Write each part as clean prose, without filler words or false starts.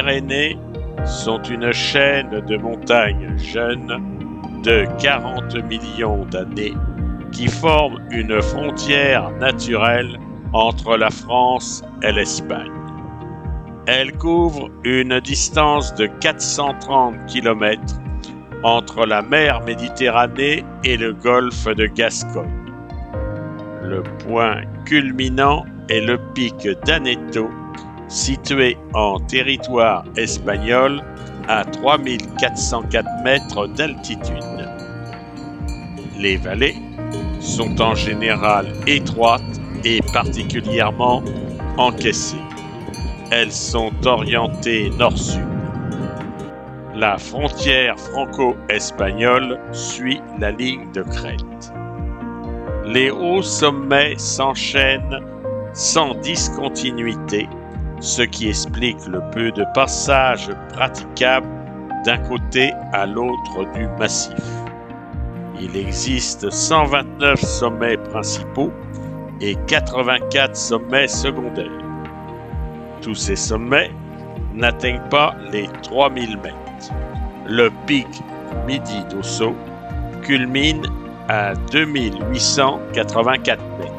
Pyrénées sont une chaîne de montagnes jeunes de 40 millions d'années qui forment une frontière naturelle entre la France et l'Espagne. Elle couvre une distance de 430 km entre la mer Méditerranée et le golfe de Gascogne. Le point culminant est le pic d'Aneto, situé en territoire espagnol à 3404 mètres d'altitude. Les vallées sont en général étroites et particulièrement encaissées. Elles sont orientées nord-sud. La frontière franco-espagnole suit la ligne de crête. Les hauts sommets s'enchaînent sans discontinuité, ce qui explique le peu de passages praticables d'un côté à l'autre du massif. Il existe 129 sommets principaux et 84 sommets secondaires. Tous ces sommets n'atteignent pas les 3000 mètres. Le pic Midi d'Osso culmine à 2884 mètres.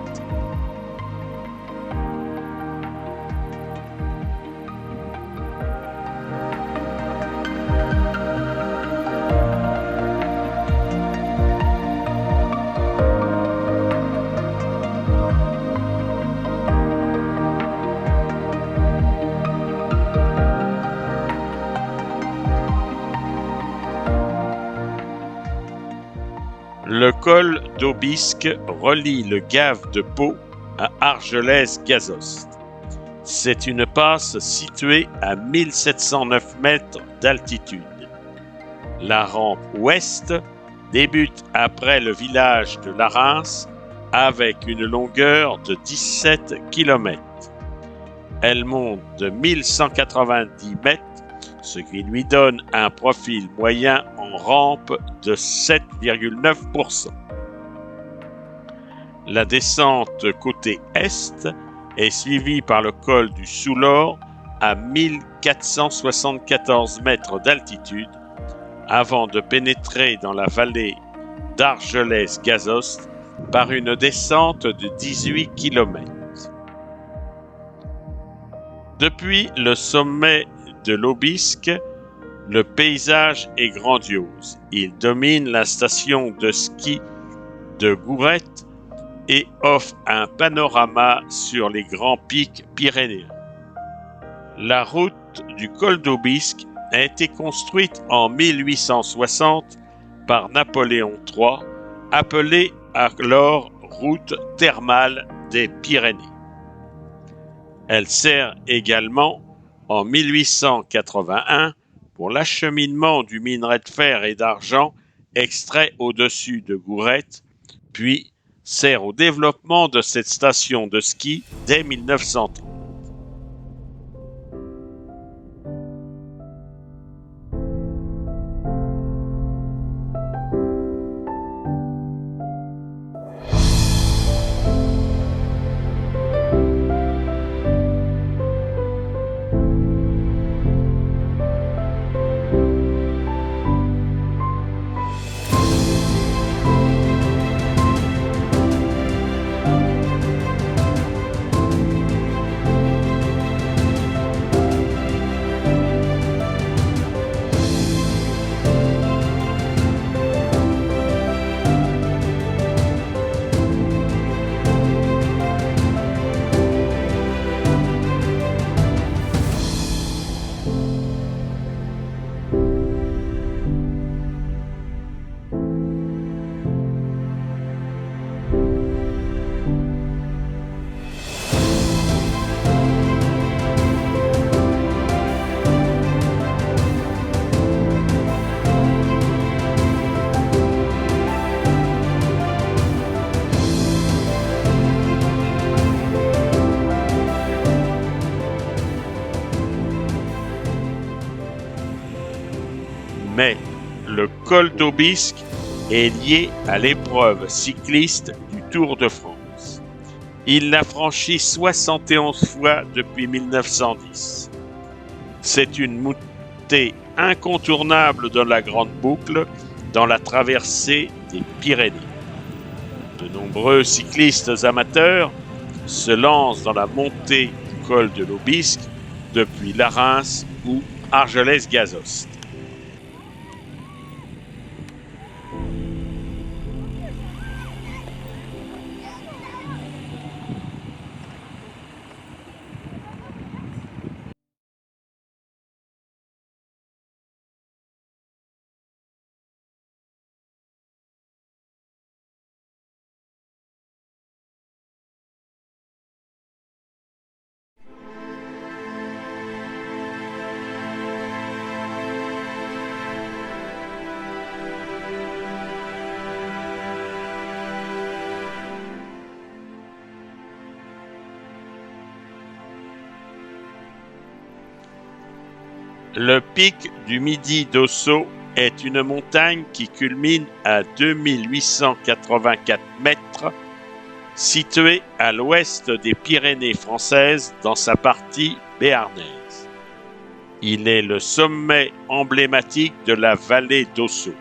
Le col d'Aubisque relie le Gave de Pau à Argelès-Gazost. C'est une passe située à 1709 mètres d'altitude. La rampe ouest débute après le village de Larens avec une longueur de 17 km. Elle monte de 1190 mètres, ce qui lui donne un profil moyen en rampe de 7,9%. La descente côté est est suivie par le col du Soulor à 1474 mètres d'altitude avant de pénétrer dans la vallée d'Argelès-Gazost par une descente de 18 km. Depuis le sommet de l'Aubisque, le paysage est grandiose. Il domine la station de ski de Gourette et offre un panorama sur les grands pics pyrénéens. La route du col d'Aubisque a été construite en 1860 par Napoléon III, appelée alors route thermale des Pyrénées. Elle sert également en 1881 pour l'acheminement du minerai de fer et d'argent extrait au-dessus de Gourette, puis sert au développement de cette station de ski dès 1930. Mais le col d'Aubisque est lié à l'épreuve cycliste du Tour de France. Il l'a franchi 71 fois depuis 1910. C'est une montée incontournable de la Grande Boucle dans la traversée des Pyrénées. De nombreux cyclistes amateurs se lancent dans la montée du col de l'Aubisque depuis Larens ou Argelès-Gazost. Le pic du Midi d'Ossau est une montagne qui culmine à 2884 mètres, située à l'ouest des Pyrénées françaises dans sa partie béarnaise. Il est le sommet emblématique de la vallée d'Ossau.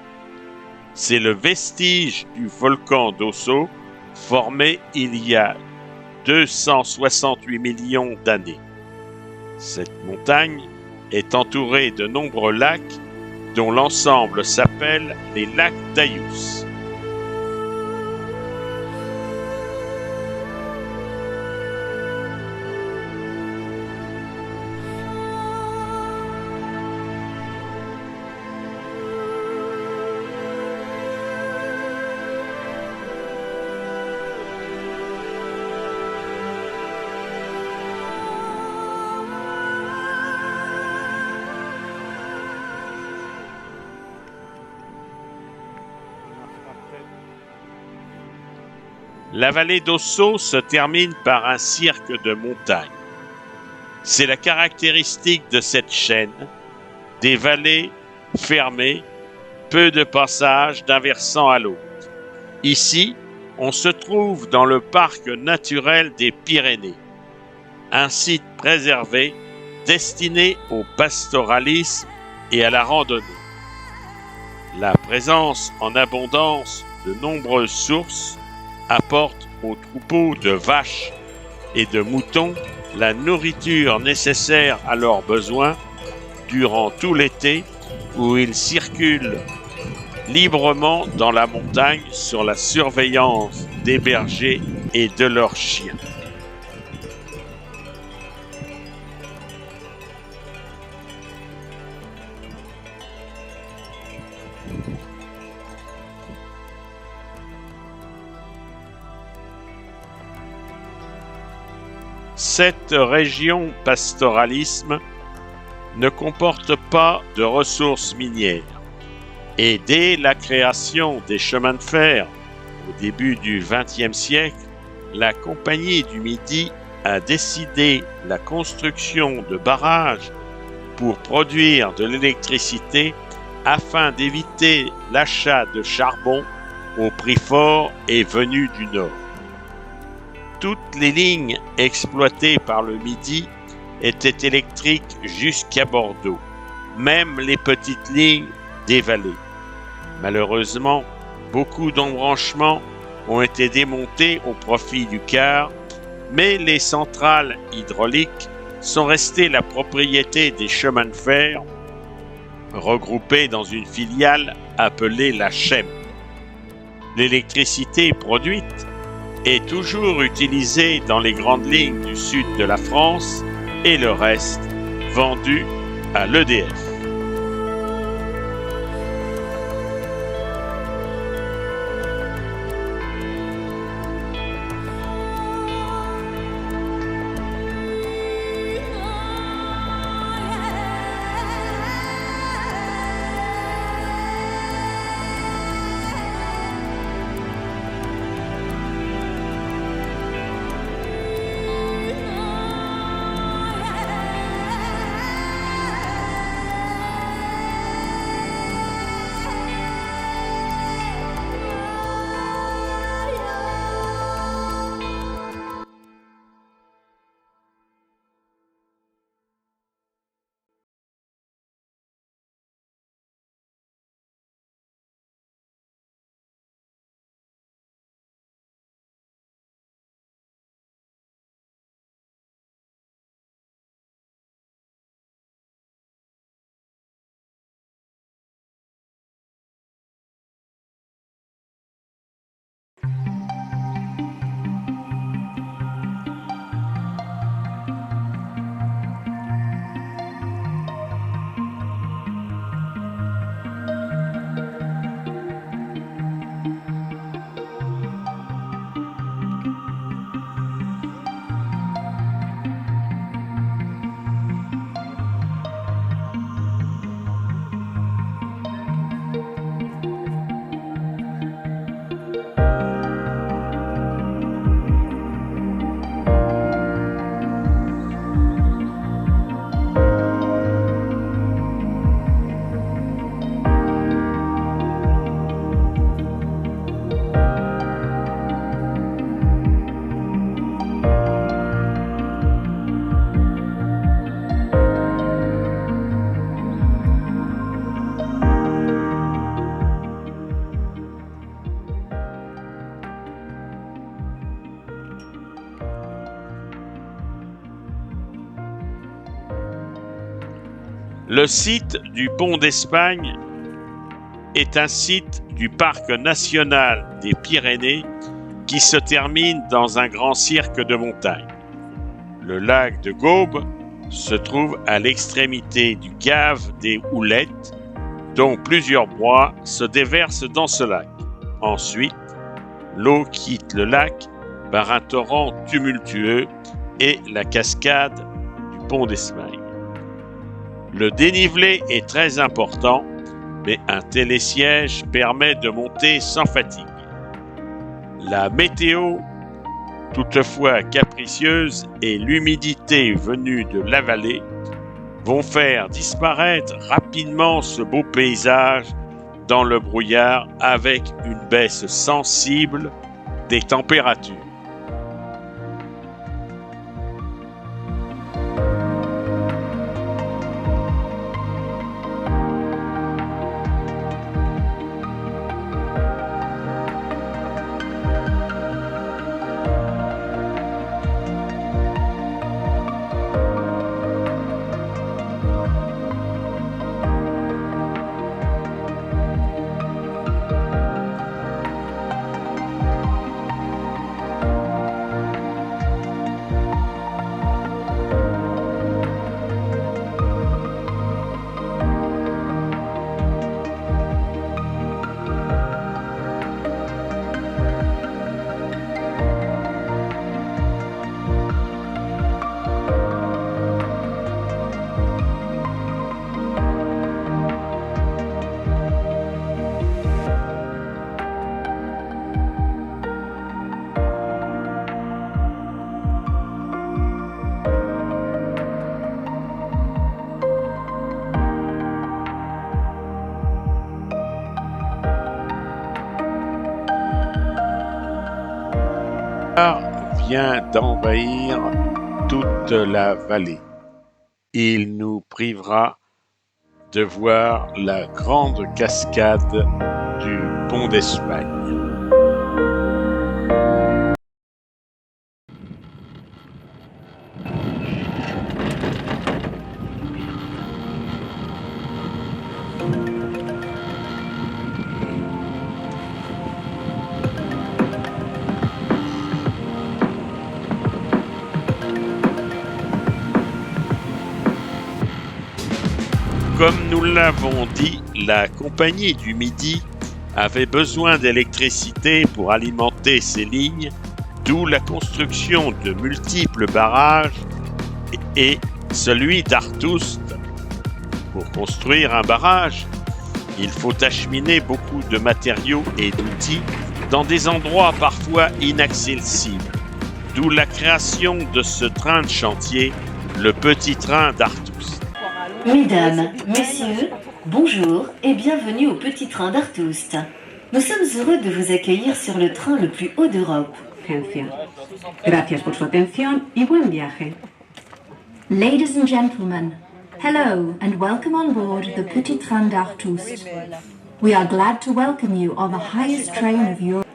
C'est le vestige du volcan d'Ossau formé il y a 268 millions d'années. Cette montagne est entourée de nombreux lacs dont l'ensemble s'appelle les lacs d'Ayous. La vallée d'Ossau se termine par un cirque de montagnes. C'est la caractéristique de cette chaîne, des vallées fermées, peu de passages d'un versant à l'autre. Ici, on se trouve dans le parc naturel des Pyrénées, un site préservé destiné au pastoralisme et à la randonnée. La présence en abondance de nombreuses sources apporte aux troupeaux de vaches et de moutons la nourriture nécessaire à leurs besoins durant tout l'été où ils circulent librement dans la montagne sur la surveillance des bergers et de leurs chiens. Cette région pastoralisme ne comporte pas de ressources minières et dès la création des chemins de fer au début du XXe siècle, la Compagnie du Midi a décidé la construction de barrages pour produire de l'électricité afin d'éviter l'achat de charbon au prix fort et venu du Nord. Toutes les lignes exploitées par le Midi étaient électriques jusqu'à Bordeaux, même les petites lignes des vallées. Malheureusement, beaucoup d'embranchements ont été démontés au profit du quart, mais les centrales hydrauliques sont restées la propriété des chemins de fer, regroupés dans une filiale appelée la CHEM. L'électricité produite est toujours utilisée dans les grandes lignes du sud de la France et le reste vendu à l'EDF. Le site du Pont d'Espagne est un site du Parc national des Pyrénées qui se termine dans un grand cirque de montagne. Le lac de Gaube se trouve à l'extrémité du gave des Houlettes, dont plusieurs bois se déversent dans ce lac. Ensuite, l'eau quitte le lac par un torrent tumultueux et la cascade du Pont d'Espagne. Le dénivelé est très important, mais un télésiège permet de monter sans fatigue. La météo, toutefois capricieuse, et l'humidité venue de la vallée vont faire disparaître rapidement ce beau paysage dans le brouillard avec une baisse sensible des températures. Vient d'envahir toute la vallée. Il nous privera de voir la grande cascade du Pont d'Espagne. Comme nous l'avons dit, la Compagnie du Midi avait besoin d'électricité pour alimenter ses lignes, d'où la construction de multiples barrages et celui d'Artoust. Pour construire un barrage, il faut acheminer beaucoup de matériaux et d'outils dans des endroits parfois inaccessibles, d'où la création de ce train de chantier, le petit train d'Artoust. Mesdames, Messieurs, bonjour et bienvenue au petit train d'Artoust. Nous sommes heureux de vous accueillir sur le train le plus haut d'Europe. Gracias por su atención y buen viaje. Ladies and gentlemen, hello and welcome on board the Petit Train d'Artoust. We are glad to welcome you on the highest train of Europe.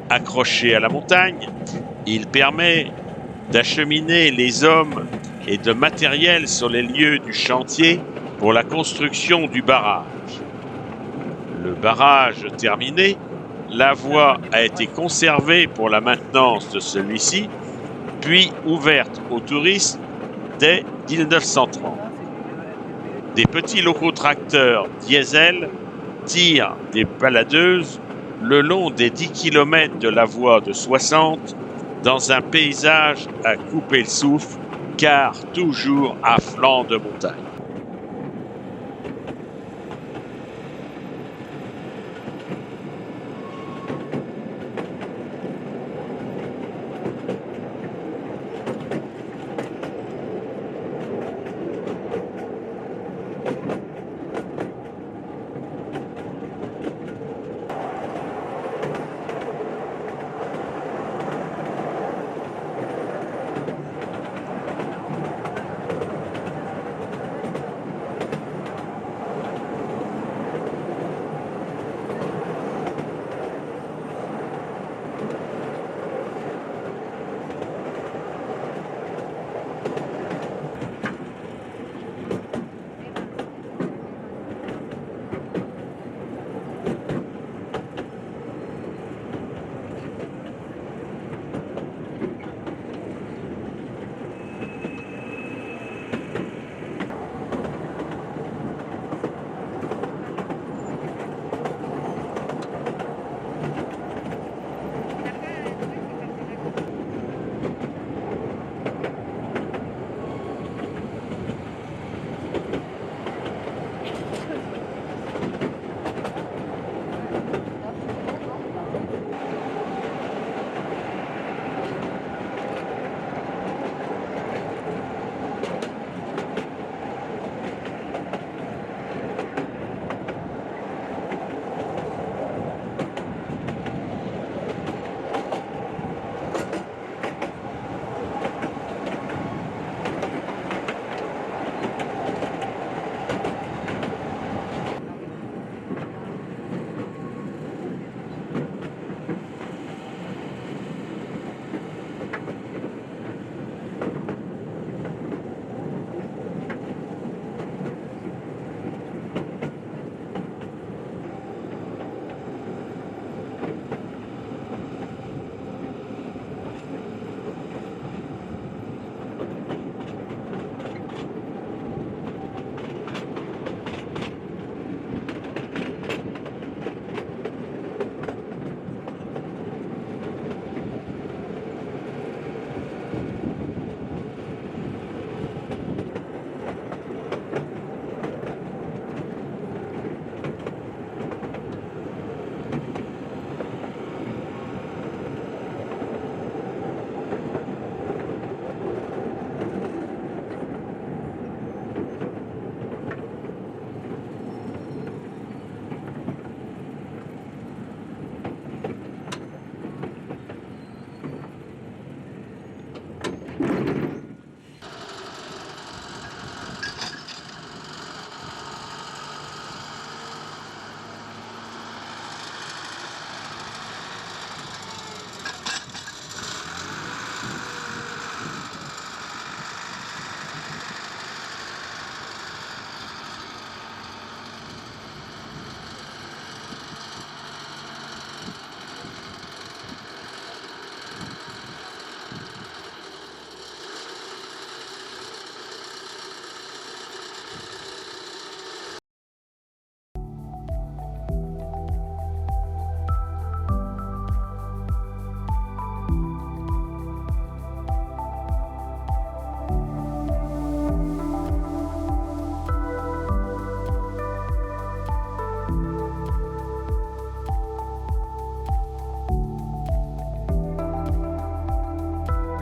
Accroché à la montagne, il permet d'acheminer les hommes et de matériel sur les lieux du chantier pour la construction du barrage. Le barrage terminé, la voie a été conservée pour la maintenance de celui-ci, puis ouverte aux touristes dès 1930. Des petits locotracteurs diesel tirent des baladeuses le long des 10 km de la voie de 60 dans un paysage à couper le souffle, car toujours à flanc de montagne.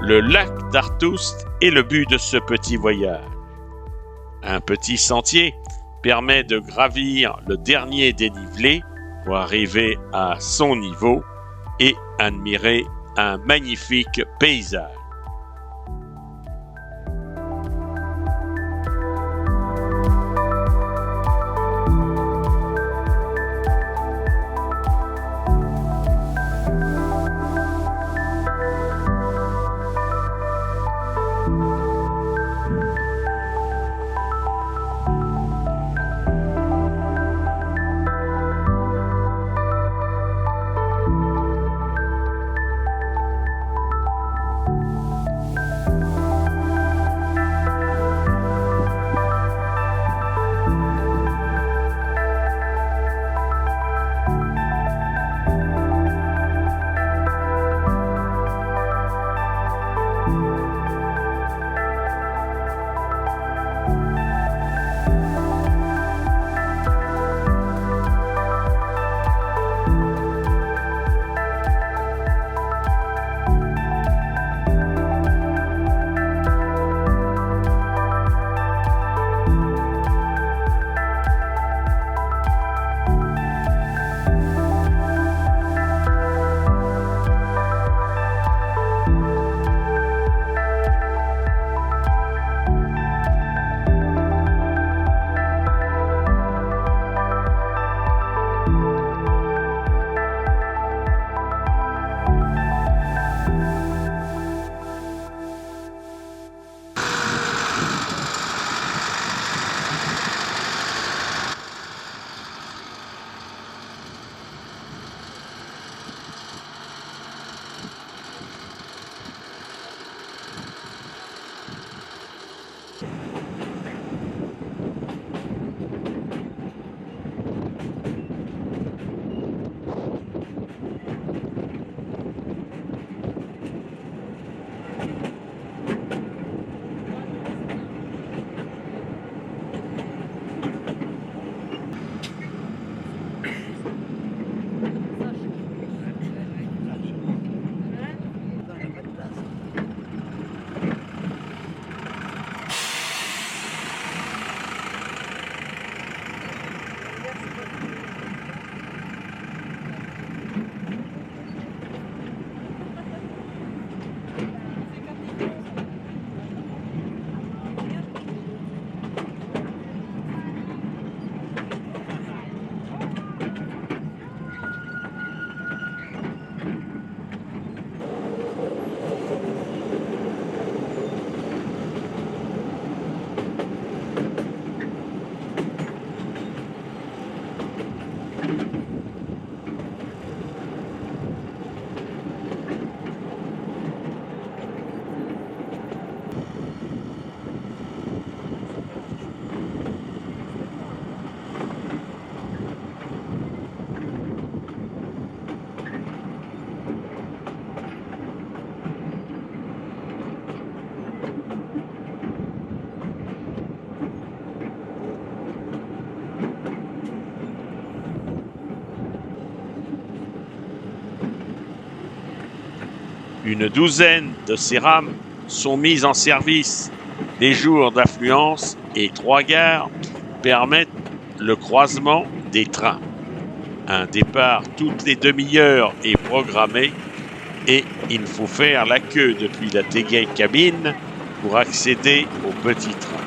Le lac d'Artoust est le but de ce petit voyage. Un petit sentier permet de gravir le dernier dénivelé pour arriver à son niveau et admirer un magnifique paysage. Une douzaine de ces rames sont mises en service les jours d'affluence et 3 gares permettent le croisement des trains. Un départ toutes les demi-heures est programmé et il faut faire la queue depuis la Teguet cabine pour accéder au petit train.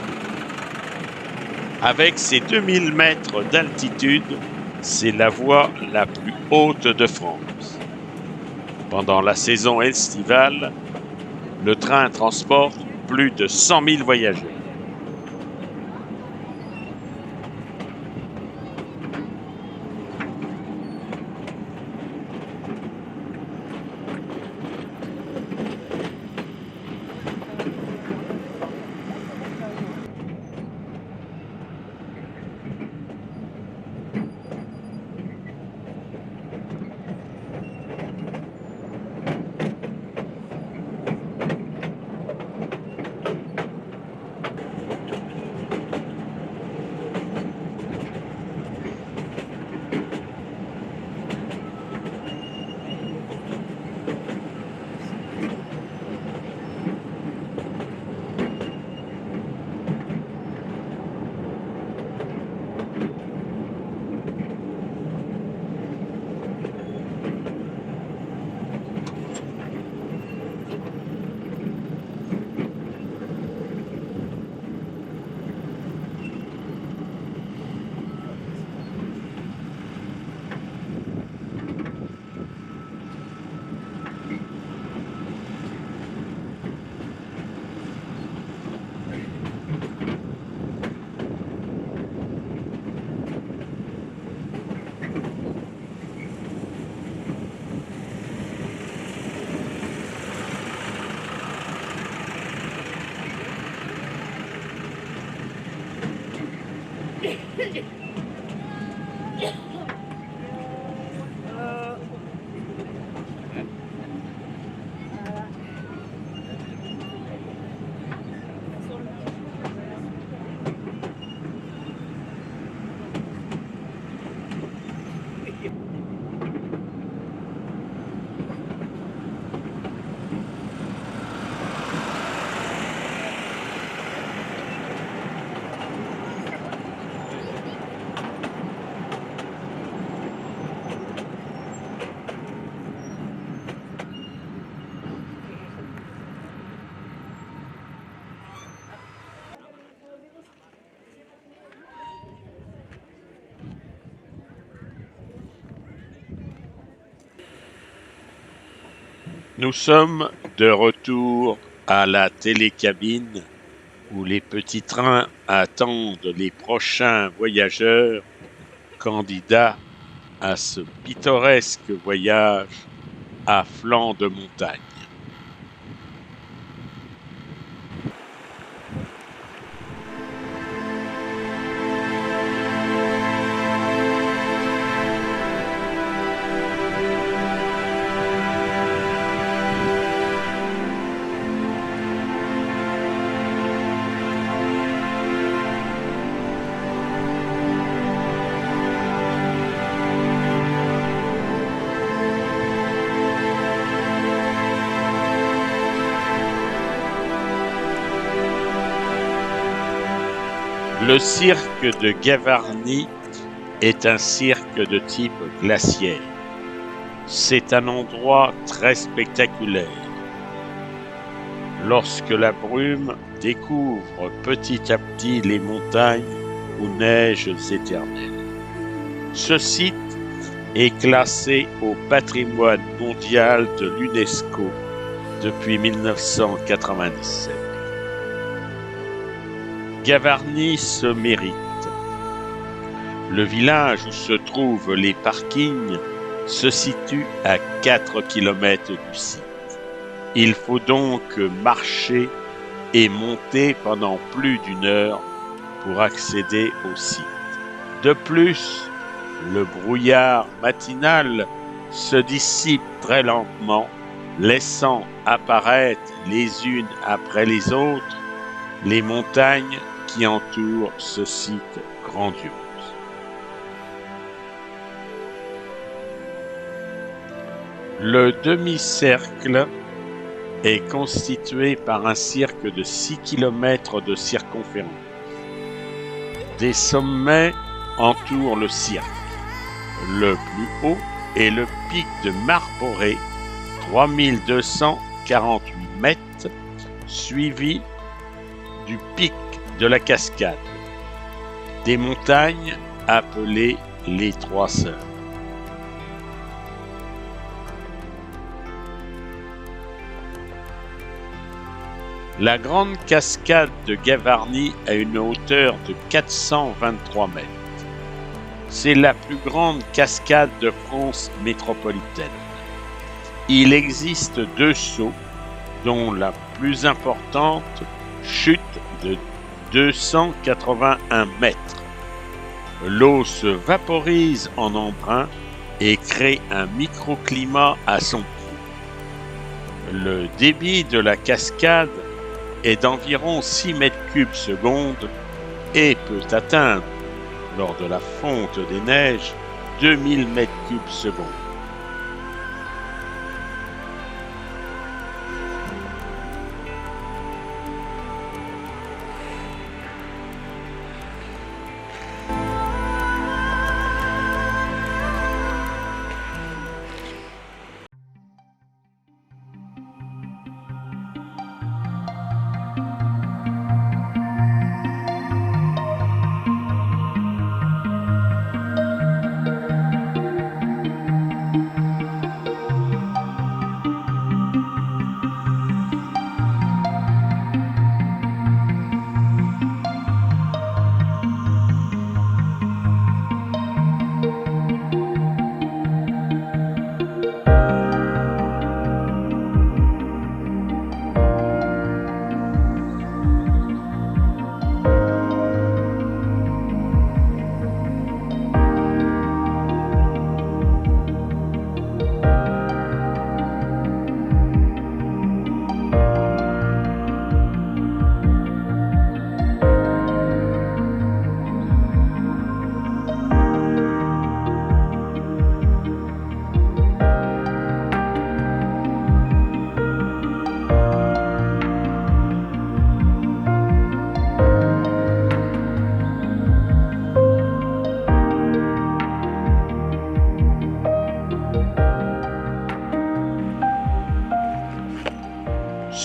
Avec ses 2000 mètres d'altitude, c'est la voie la plus haute de France. Pendant la saison estivale, le train transporte plus de 100 000 voyageurs. Nous sommes de retour à la télécabine où les petits trains attendent les prochains voyageurs candidats à ce pittoresque voyage à flanc de montagne. Le cirque de Gavarnie est un cirque de type glaciaire. C'est un endroit très spectaculaire. Lorsque la brume découvre petit à petit les montagnes ou neiges éternelles. Ce site est classé au patrimoine mondial de l'UNESCO depuis 1997. Gavarnie se mérite. Le village où se trouvent les parkings se situe à 4 km du site. Il faut donc marcher et monter pendant plus d'une heure pour accéder au site. De plus, le brouillard matinal se dissipe très lentement, laissant apparaître les unes après les autres les montagnes qui entourent ce site grandiose. Le demi-cercle est constitué par un cirque de 6 km de circonférence. Des sommets entourent le cirque. Le plus haut est le pic de Marboré, 3248 mètres, suivi du pic de la Cascade, des montagnes appelées les Trois Sœurs. La grande cascade de Gavarnie a une hauteur de 423 mètres. C'est la plus grande cascade de France métropolitaine. Il existe 2 sauts, dont la plus importante chute de 281 mètres. L'eau se vaporise en embrun et crée un microclimat à son pied. Le débit de la cascade est d'environ 6 mètres cubes seconde et peut atteindre, lors de la fonte des neiges, 2000 mètres cubes seconde.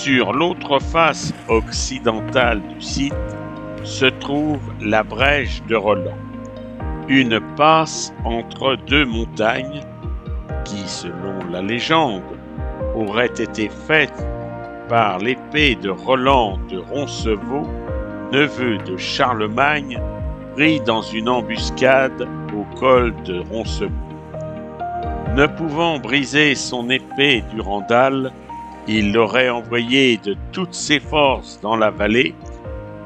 Sur l'autre face occidentale du site se trouve la Brèche de Roland, une passe entre 2 montagnes qui, selon la légende, aurait été faite par l'épée de Roland de Roncevaux, neveu de Charlemagne, pris dans une embuscade au col de Roncevaux. Ne pouvant briser son épée Durandal, il l'aurait envoyée de toutes ses forces dans la vallée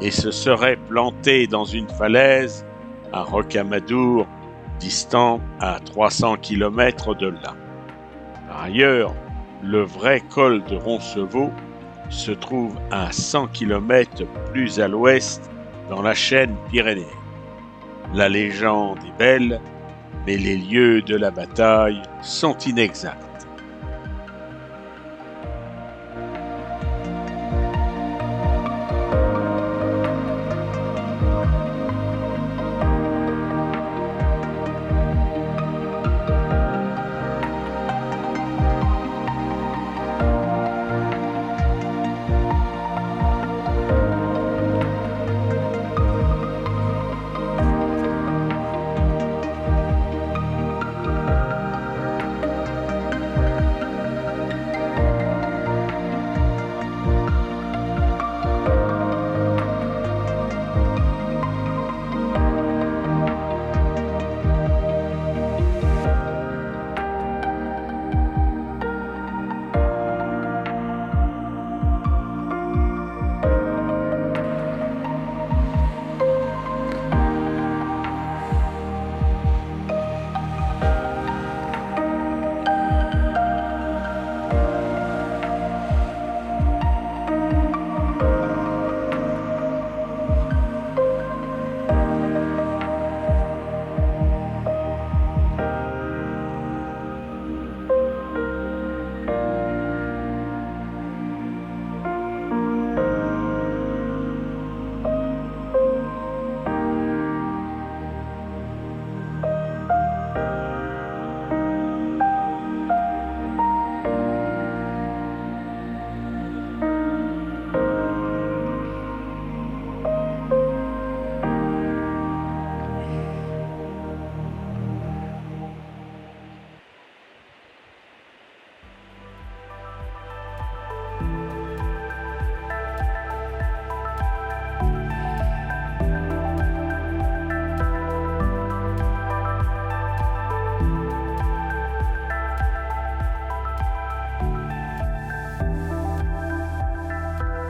et se serait planté dans une falaise à Rocamadour, distant à 300 km de là. Par ailleurs, le vrai col de Roncevaux se trouve à 100 km plus à l'ouest dans la chaîne pyrénéenne. La légende est belle, mais les lieux de la bataille sont inexacts.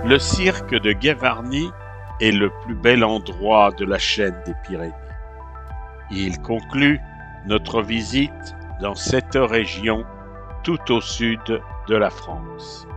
Le cirque de Gavarnie est le plus bel endroit de la chaîne des Pyrénées. Il conclut notre visite dans cette région tout au sud de la France.